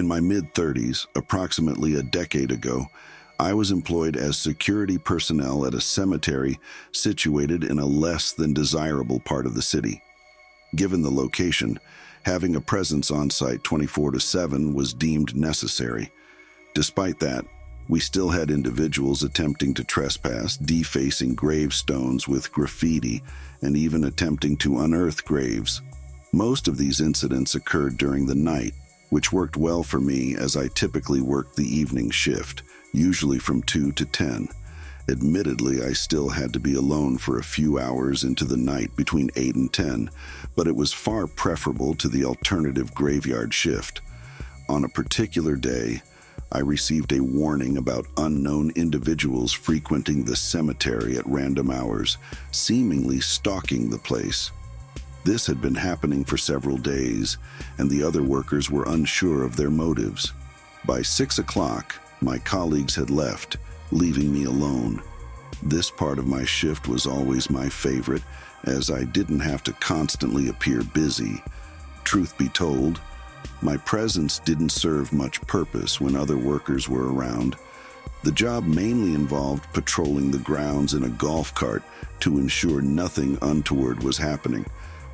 In my mid-30s, approximately a decade ago, I was employed as security personnel at a cemetery situated in a less than desirable part of the city. Given the location, having a presence on site 24/7 was deemed necessary. Despite that, we still had individuals attempting to trespass, defacing gravestones with graffiti, and even attempting to unearth graves. Most of these incidents occurred during the night, which worked well for me as I typically worked the evening shift, usually from 2 to 10. Admittedly, I still had to be alone for a few hours into the night between 8 and 10, but it was far preferable to the alternative graveyard shift. On a particular day, I received a warning about unknown individuals frequenting the cemetery at random hours, seemingly stalking the place. This had been happening for several days, and the other workers were unsure of their motives. By 6 o'clock, my colleagues had left, leaving me alone. This part of my shift was always my favorite, as I didn't have to constantly appear busy. Truth be told, my presence didn't serve much purpose when other workers were around. The job mainly involved patrolling the grounds in a golf cart to ensure nothing untoward was happening.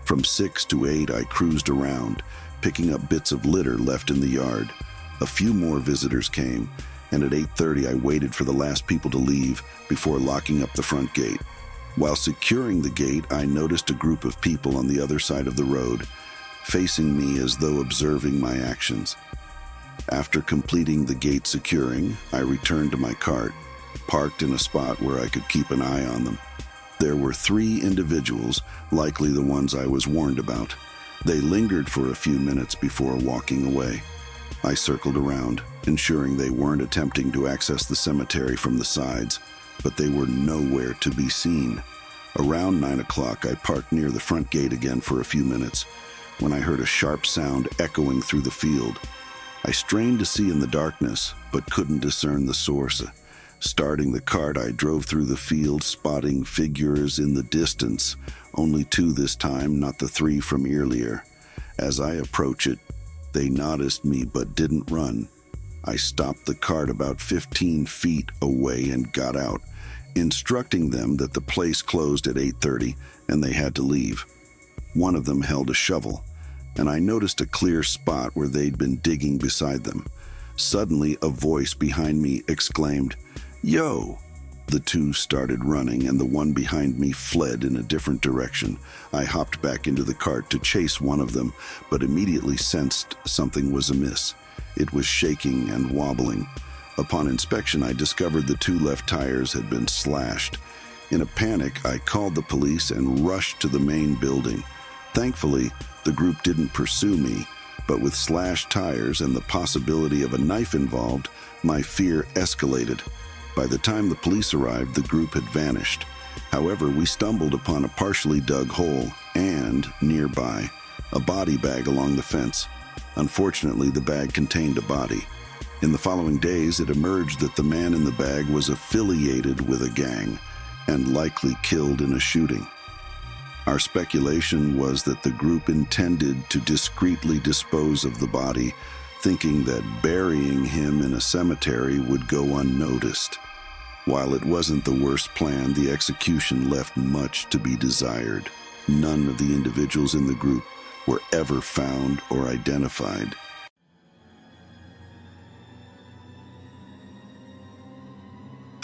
From 6 to 8, I cruised around, picking up bits of litter left in the yard. A few more visitors came, and at 8:30 I waited for the last people to leave before locking up the front gate. While securing the gate, I noticed a group of people on the other side of the road, facing me as though observing my actions. After completing the gate securing, I returned to my cart, parked in a spot where I could keep an eye on them. There were 3 individuals, likely the ones I was warned about. They lingered for a few minutes before walking away. I circled around, ensuring they weren't attempting to access the cemetery from the sides, but they were nowhere to be seen. Around 9 o'clock, I parked near the front gate again for a few minutes, when I heard a sharp sound echoing through the field. I strained to see in the darkness, but couldn't discern the source. Starting the cart, I drove through the field, spotting figures in the distance, only 2 this time, not the 3 from earlier. As I approached it, they noticed me but didn't run. I stopped the cart about 15 feet away and got out, instructing them that the place closed at 8:30 and they had to leave. One of them held a shovel, and I noticed a clear spot where they'd been digging beside them. Suddenly, a voice behind me exclaimed, "Yo!" The 2 started running, and the one behind me fled in a different direction. I hopped back into the cart to chase one of them, but immediately sensed something was amiss. It was shaking and wobbling. Upon inspection, I discovered the 2 left tires had been slashed. In a panic, I called the police and rushed to the main building. Thankfully, the group didn't pursue me, but with slashed tires and the possibility of a knife involved, my fear escalated. By the time the police arrived, the group had vanished. However, we stumbled upon a partially dug hole and, nearby, a body bag along the fence. Unfortunately, the bag contained a body. In the following days, it emerged that the man in the bag was affiliated with a gang and likely killed in a shooting. Our speculation was that the group intended to discreetly dispose of the body, thinking that burying him in a cemetery would go unnoticed. While it wasn't the worst plan, the execution left much to be desired. None of the individuals in the group were ever found or identified.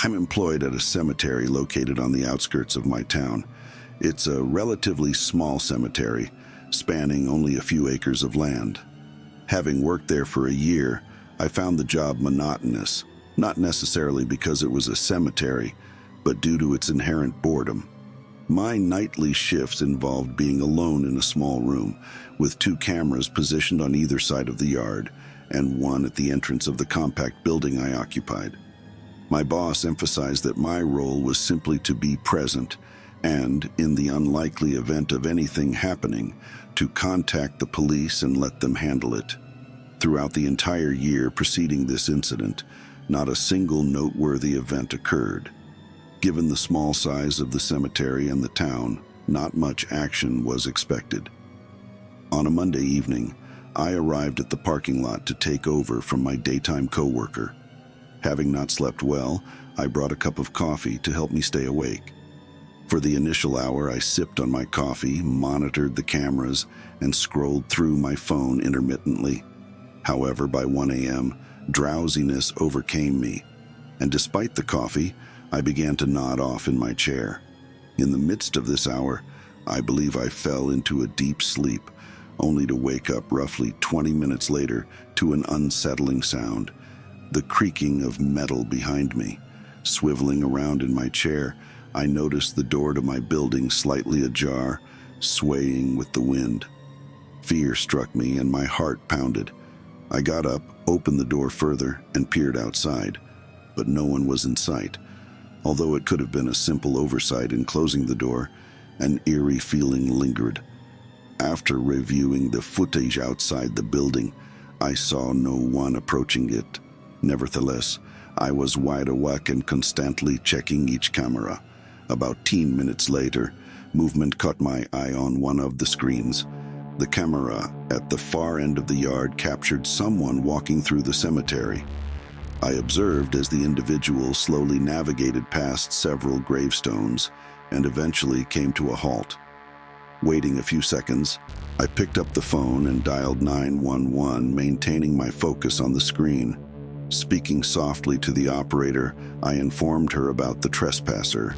I'm employed at a cemetery located on the outskirts of my town. It's a relatively small cemetery, spanning only a few acres of land. Having worked there for a year, I found the job monotonous, not necessarily because it was a cemetery, but due to its inherent boredom. My nightly shifts involved being alone in a small room, with 2 cameras positioned on either side of the yard, and 1 at the entrance of the compact building I occupied. My boss emphasized that my role was simply to be present, and, in the unlikely event of anything happening, to contact the police and let them handle it. Throughout the entire year preceding this incident, not a single noteworthy event occurred. Given the small size of the cemetery and the town, not much action was expected. On a Monday evening, I arrived at the parking lot to take over from my daytime coworker. Having not slept well, I brought a cup of coffee to help me stay awake. For the initial hour, I sipped on my coffee, monitored the cameras, and scrolled through my phone intermittently. However, by 1 a.m., drowsiness overcame me, and despite the coffee, I began to nod off in my chair. In the midst of this hour, I believe I fell into a deep sleep, only to wake up roughly 20 minutes later to an unsettling sound, the creaking of metal behind me. Swiveling around in my chair, I noticed the door to my building slightly ajar, swaying with the wind. Fear struck me and my heart pounded. I got up, opened the door further, and peered outside, but no one was in sight. Although it could have been a simple oversight in closing the door, an eerie feeling lingered. After reviewing the footage outside the building, I saw no one approaching it. Nevertheless, I was wide awake and constantly checking each camera. About 10 minutes later, movement caught my eye on one of the screens. The camera at the far end of the yard captured someone walking through the cemetery. I observed as the individual slowly navigated past several gravestones and eventually came to a halt. Waiting a few seconds, I picked up the phone and dialed 911, maintaining my focus on the screen. Speaking softly to the operator, I informed her about the trespasser.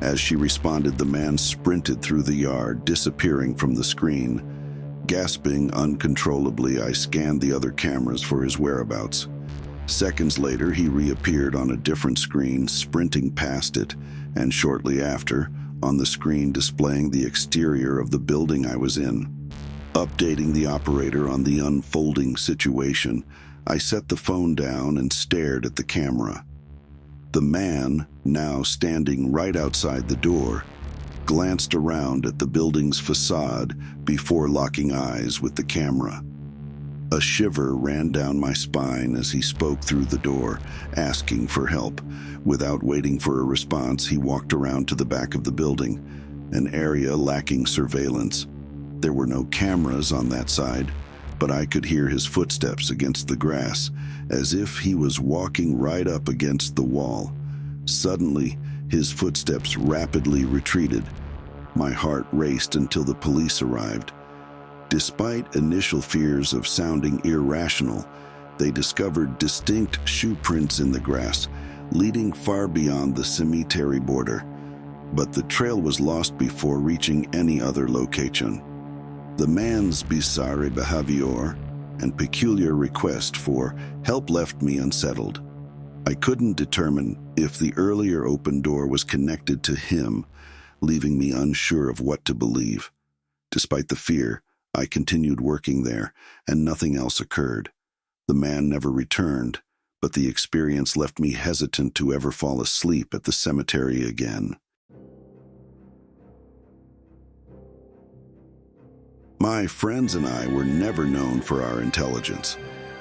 As she responded, the man sprinted through the yard, disappearing from the screen. Gasping uncontrollably, I scanned the other cameras for his whereabouts. Seconds later, he reappeared on a different screen, sprinting past it, and shortly after, on the screen displaying the exterior of the building I was in. Updating the operator on the unfolding situation, I set the phone down and stared at the camera. The man, now standing right outside the door, glanced around at the building's facade before locking eyes with the camera. A shiver ran down my spine as he spoke through the door, asking for help. Without waiting for a response, he walked around to the back of the building, an area lacking surveillance. There were no cameras on that side, but I could hear his footsteps against the grass, as if he was walking right up against the wall. Suddenly, his footsteps rapidly retreated. My heart raced until the police arrived. Despite initial fears of sounding irrational, they discovered distinct shoe prints in the grass, leading far beyond the cemetery border. But the trail was lost before reaching any other location. The man's bizarre behavior and peculiar request for help left me unsettled. I couldn't determine if the earlier open door was connected to him, leaving me unsure of what to believe. Despite the fear, I continued working there, and nothing else occurred. The man never returned, but the experience left me hesitant to ever fall asleep at the cemetery again. My friends and I were never known for our intelligence.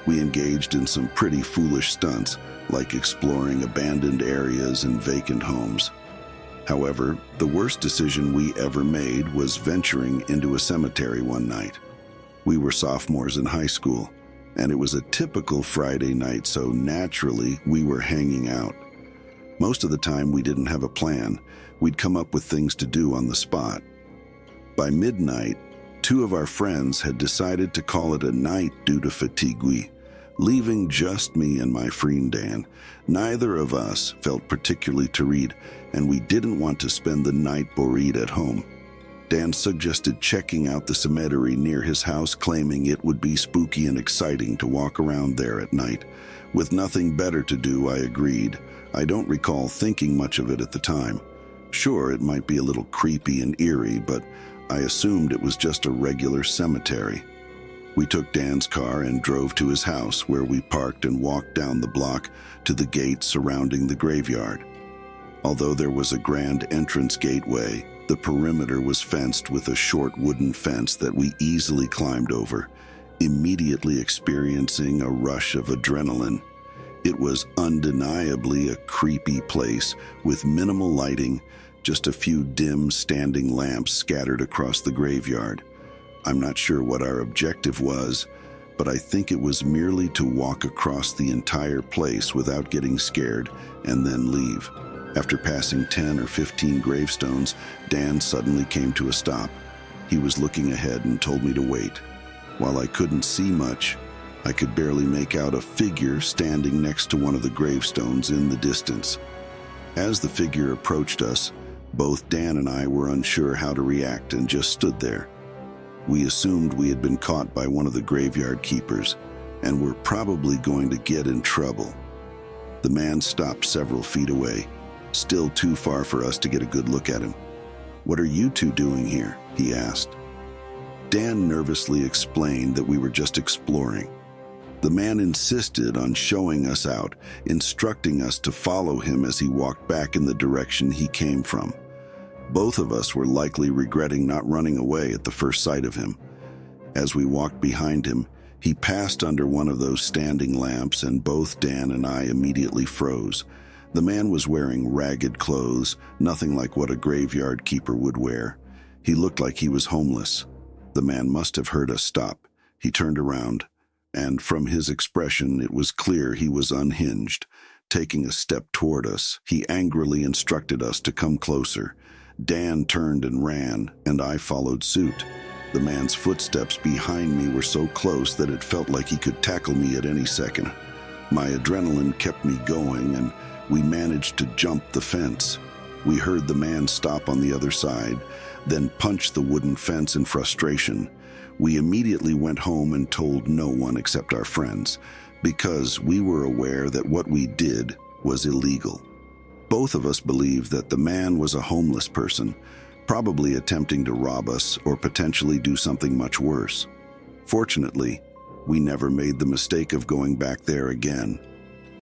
We engaged in some pretty foolish stunts, like exploring abandoned areas and vacant homes. However, the worst decision we ever made was venturing into a cemetery one night. We were sophomores in high school, and it was a typical Friday night, so naturally we were hanging out. Most of the time we didn't have a plan. We'd come up with things to do on the spot. By midnight, two of our friends had decided to call it a night due to fatigue, leaving just me and my friend Dan. Neither of us felt particularly to read, and we didn't want to spend the night buried at home. Dan suggested checking out the cemetery near his house, claiming it would be spooky and exciting to walk around there at night. With nothing better to do, I agreed. I don't recall thinking much of it at the time. Sure, it might be a little creepy and eerie, but I assumed it was just a regular cemetery. We took Dan's car and drove to his house, where we parked and walked down the block to the gate surrounding the graveyard. Although there was a grand entrance gateway, the perimeter was fenced with a short wooden fence that we easily climbed over, immediately experiencing a rush of adrenaline. It was undeniably a creepy place with minimal lighting, just a few dim standing lamps scattered across the graveyard. I'm not sure what our objective was, but I think it was merely to walk across the entire place without getting scared and then leave. After passing 10 or 15 gravestones, Dan suddenly came to a stop. He was looking ahead and told me to wait. While I couldn't see much, I could barely make out a figure standing next to one of the gravestones in the distance. As the figure approached us, both Dan and I were unsure how to react and just stood there. We assumed we had been caught by one of the graveyard keepers and were probably going to get in trouble. The man stopped several feet away, still too far for us to get a good look at him. "What are you two doing here?" he asked. Dan nervously explained that we were just exploring. The man insisted on showing us out, instructing us to follow him as he walked back in the direction he came from. Both of us were likely regretting not running away at the first sight of him. As we walked behind him, he passed under one of those standing lamps, and both Dan and I immediately froze. The man was wearing ragged clothes, nothing like what a graveyard keeper would wear. He looked like he was homeless. The man must have heard us stop. He turned around, and from his expression it was clear he was unhinged. Taking a step toward us, he angrily instructed us to come closer. Dan turned and ran, and I followed suit. The man's footsteps behind me were so close that it felt like he could tackle me at any second. My adrenaline kept me going, and we managed to jump the fence. We heard the man stop on the other side, then punch the wooden fence in frustration. We immediately went home and told no one except our friends, because we were aware that what we did was illegal. Both of us believed that the man was a homeless person, probably attempting to rob us or potentially do something much worse. Fortunately, we never made the mistake of going back there again.